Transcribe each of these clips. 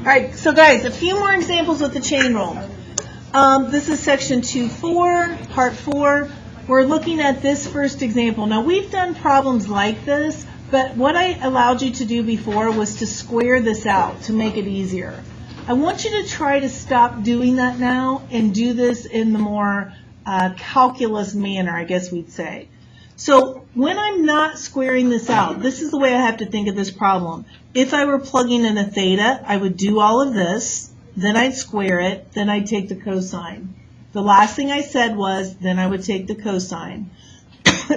All right, so guys, a few more examples with the chain rule. This is section 2.4, part 4. We're looking at this first example. Now, we've done problems like this, but what I allowed you to do before was to square this out to make it easier. I want you to try to stop doing that now and do this in the more calculus manner, I guess we'd say. So when I'm not squaring this out, this is the way I have to think of this problem. If I were plugging in a theta, I would do all of this, then I'd square it, then I'd take the cosine. The last thing I said was, then I would take the cosine.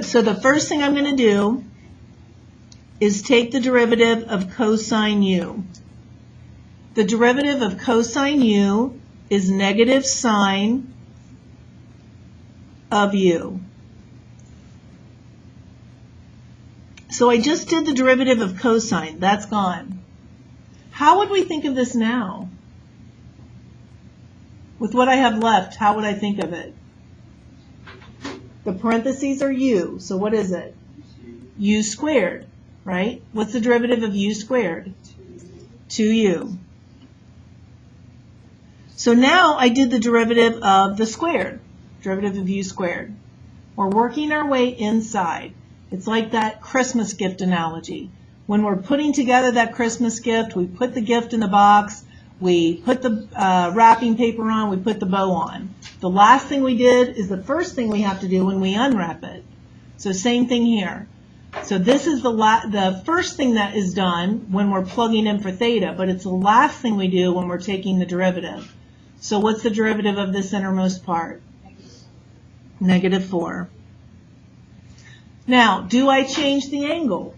So the first thing I'm going to do is take the derivative of cosine u. The derivative of cosine u is negative sine of u. So I just did the derivative of cosine. That's gone. How would we think of this now? With what I have left, how would I think of it? The parentheses are u. So what is it? U squared, right? What's the derivative of u squared? 2u. So now I did the derivative of the squared, derivative of u squared. We're working our way inside. It's like that Christmas gift analogy. When we're putting together that Christmas gift, we put the gift in the box, we put the wrapping paper on, we put the bow on. The last thing we did is the first thing we have to do when we unwrap it. So same thing here. So this is the first thing that is done when we're plugging in for theta, but it's the last thing we do when we're taking the derivative. So what's the derivative of this innermost part? Negative 4. Now, do I change the angle?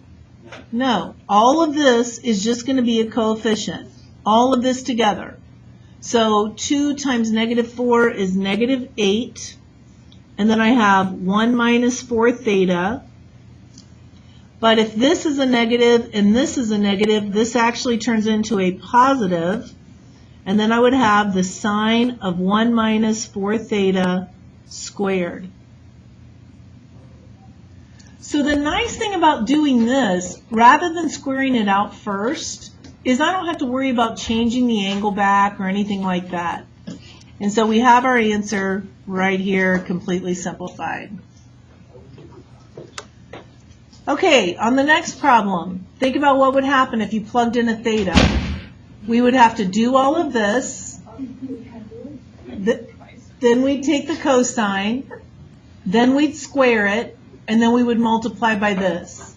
No. All of this is just going to be a coefficient. All of this together. So 2 times negative 4 is negative 8. And then I have 1 minus 4 theta. But if this is a negative and this is a negative, this actually turns into a positive. And then I would have the sine of 1 minus 4 theta squared. So the nice thing about doing this, rather than squaring it out first, is I don't have to worry about changing the angle back or anything like that. And so we have our answer right here, completely simplified. Okay, on the next problem, think about what would happen if you plugged in a theta. We would have to do all of this. Then we'd take the cosine. Then we'd square it. And then we would multiply by this.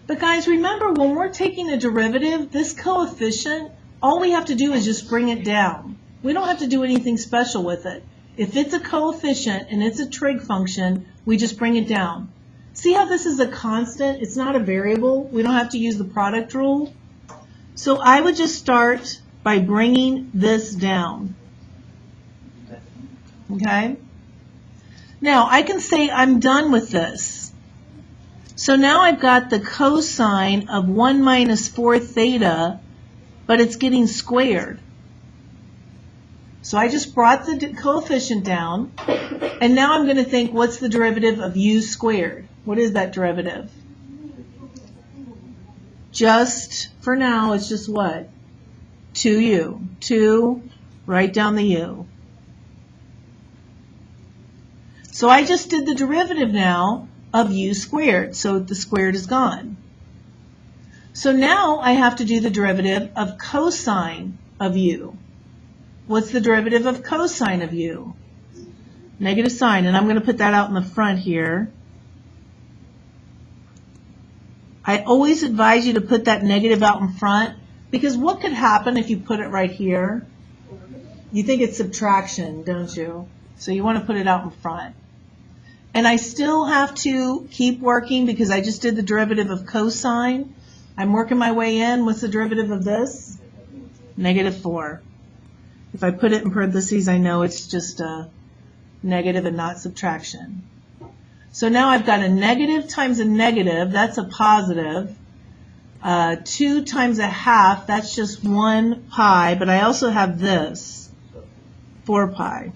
But guys, remember, when we're taking a derivative, this coefficient, all we have to do is just bring it down. We don't have to do anything special with it. If it's a coefficient and it's a trig function, we just bring it down. See how this is a constant? It's not a variable. We don't have to use the product rule. So I would just start by bringing this down. Okay? Now, I can say I'm done with this. So now I've got the cosine of 1 minus 4 theta, but it's getting squared. So I just brought the coefficient down, and now I'm going to think, what's the derivative of u squared? What is that derivative? Just, for now, it's just what? 2u. 2, write down the u. So I just did the derivative now of u squared, so the squared is gone. So now I have to do the derivative of cosine of u. What's the derivative of cosine of u? Negative sine, and I'm going to put that out in the front here. I always advise you to put that negative out in front, because what could happen if you put it right here? You think it's subtraction, don't you? So you want to put it out in front. And I still have to keep working because I just did the derivative of cosine. I'm working my way in. What's the derivative of this? Negative 4. If I put it in parentheses, I know it's just a negative and not subtraction. So now I've got a negative times a negative. That's a positive. 2 times a half. That's just 1 pi. But I also have this, 4 pi.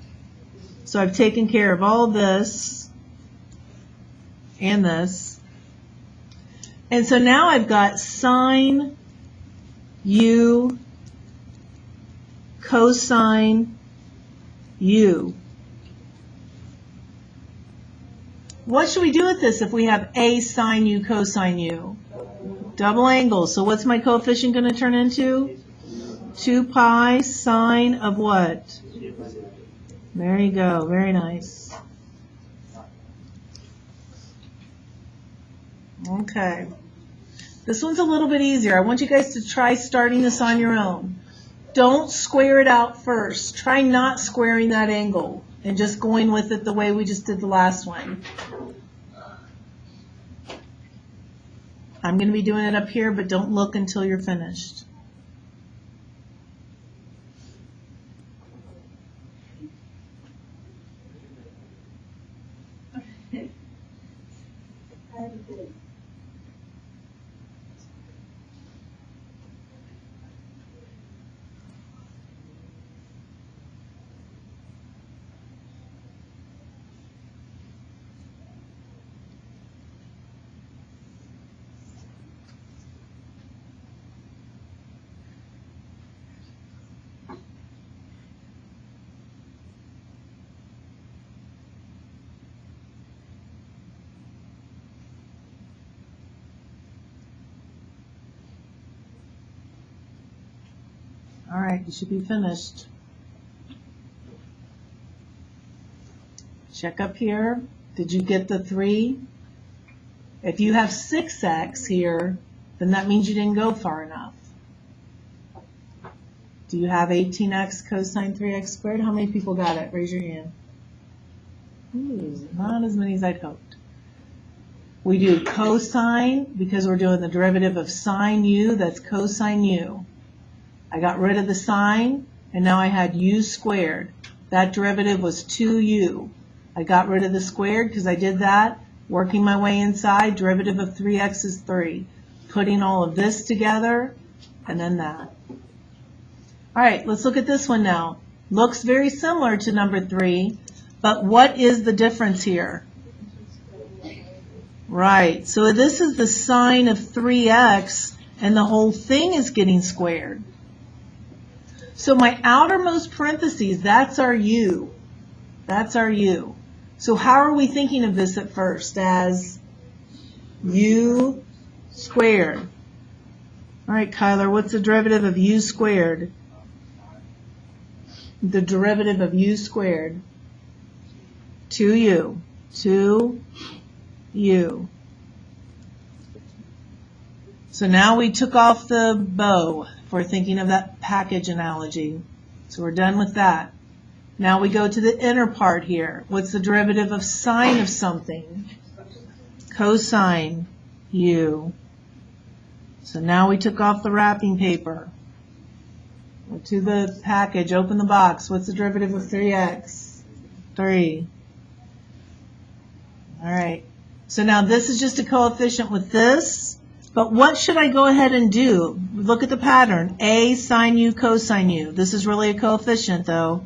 So I've taken care of all this and this. And so now I've got sine u cosine u. What should we do with this if we have a sine u cosine u? Double angle. So what's my coefficient going to turn into? 2 pi sine of what? There you go. Very nice. Okay. This one's a little bit easier. I want you guys to try starting this on your own. Don't square it out first. Try not squaring that angle and just going with it the way we just did the last one. I'm going to be doing it up here, but don't look until you're finished. All right, you should be finished. Check up here. Did you get the 3? If you have 6x here, then that means you didn't go far enough. Do you have 18x cosine 3x squared? How many people got it? Raise your hand. Ooh, not as many as I'd hoped. We do cosine because we're doing the derivative of sine u. That's cosine u. I got rid of the sine, and now I had u squared. That derivative was 2u. I got rid of the squared because I did that. Working my way inside, derivative of 3x is 3. Putting all of this together, and then that. All right, let's look at this one now. Looks very similar to number 3, but what is the difference here? Right, so this is the sine of 3x, and the whole thing is getting squared. So my outermost parentheses, that's our u. That's our u. So how are we thinking of this at first? As u squared. All right, Kyler, what's the derivative of u squared? The derivative of u squared. 2u. 2u. So now we took off the bow if we're thinking of that package analogy. So we're done with that. Now we go to the inner part here. What's the derivative of sine of something? Cosine u. So now we took off the wrapping paper. Go to the package, open the box. What's the derivative of 3x? 3. All right. So now this is just a coefficient with this. But what should I go ahead and do? Look at the pattern. A sine u cosine u. This is really a coefficient though.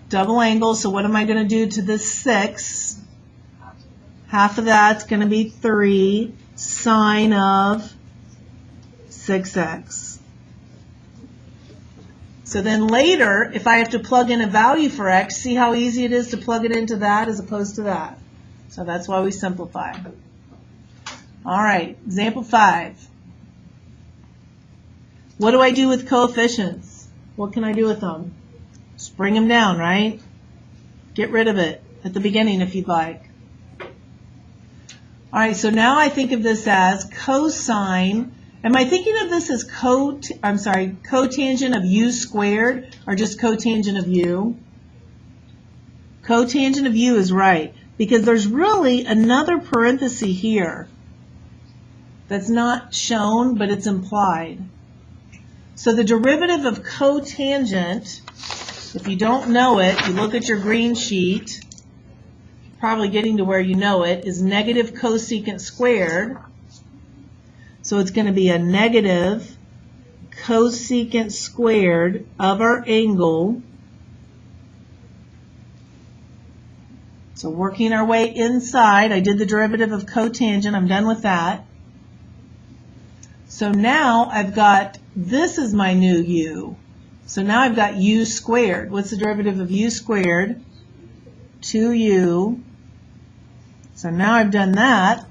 Double angle. So what am I going to do to this 6? Half of that's going to be 3 sine of 6x. So then later, if I have to plug in a value for x, see how easy it is to plug it into that as opposed to that. So that's why we simplify. All right, example 5. What do I do with coefficients? What can I do with them? Just bring them down, right? Get rid of it at the beginning if you'd like. All right, so now I think of this as cosine. Am I thinking of this as cotangent of u squared or just cotangent of u? Cotangent of u is right because there's really another parenthesis here that's not shown, but it's implied. So the derivative of cotangent, if you don't know it, you look at your green sheet, probably getting to where you know it, is negative cosecant squared. So it's going to be a negative cosecant squared of our angle. So working our way inside, I did the derivative of cotangent. I'm done with that. So now I've got, this is my new u. So now I've got u squared. What's the derivative of u squared? 2u. So now I've done that.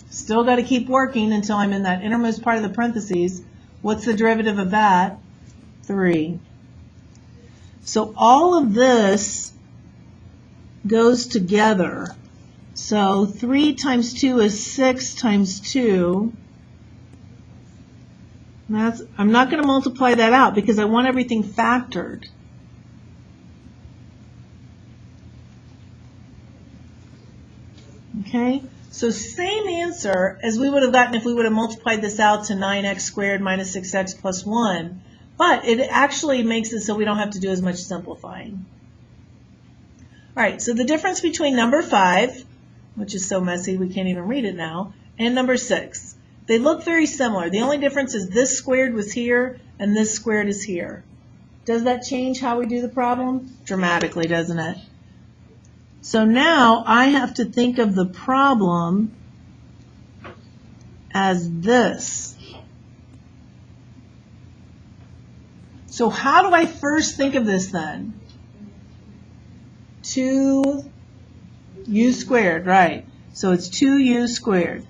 Still got to keep working until I'm in that innermost part of the parentheses. What's the derivative of that? 3. So all of this goes together. So 3 times 2 is 6 times 2. I'm not going to multiply that out because I want everything factored. Okay, so same answer as we would have gotten if we would have multiplied this out to 9x squared minus 6x plus 1, but it actually makes it so we don't have to do as much simplifying. All right, so the difference between number 5, which is so messy we can't even read it now, and number 6. They look very similar. The only difference is this squared was here and this squared is here. Does that change how we do the problem? Dramatically, doesn't it? So now I have to think of the problem as this. So how do I first think of this then? 2u squared, right. So it's 2u squared.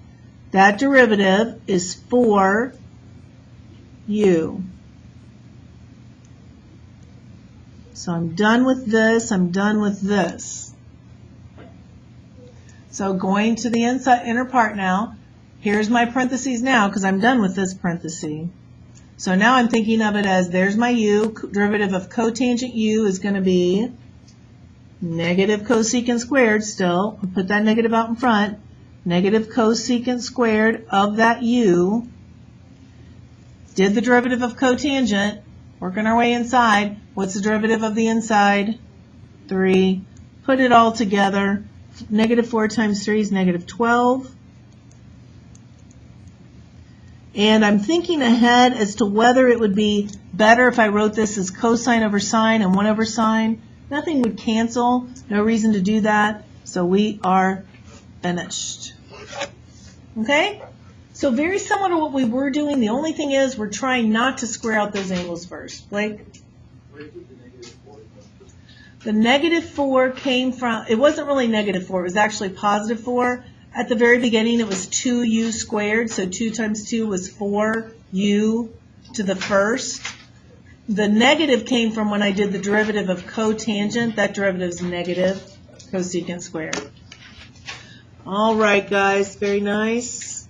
That derivative is 4u. So I'm done with this, I'm done with this. So going to the inner part now, here's my parentheses now because I'm done with this parenthesis. So now I'm thinking of it as there's my u, derivative of cotangent u is going to be negative cosecant squared still. I'll put that negative out in front. Negative cosecant squared of that u. Did the derivative of cotangent, working our way inside. What's the derivative of the inside? 3. Put it all together. Negative 4 times 3 is negative 12. And I'm thinking ahead as to whether it would be better if I wrote this as cosine over sine and 1 over sine. Nothing would cancel. No reason to do that. So we are finished. Okay? So very similar to what we were doing. The only thing is we're trying not to square out those angles first. Blake? The negative 4 came from, it wasn't really negative 4, it was actually positive 4. At the very beginning it was 2u squared, so 2 times 2 was 4u to the first. The negative came from when I did the derivative of cotangent. That derivative is negative cosecant squared. All right, guys, very nice.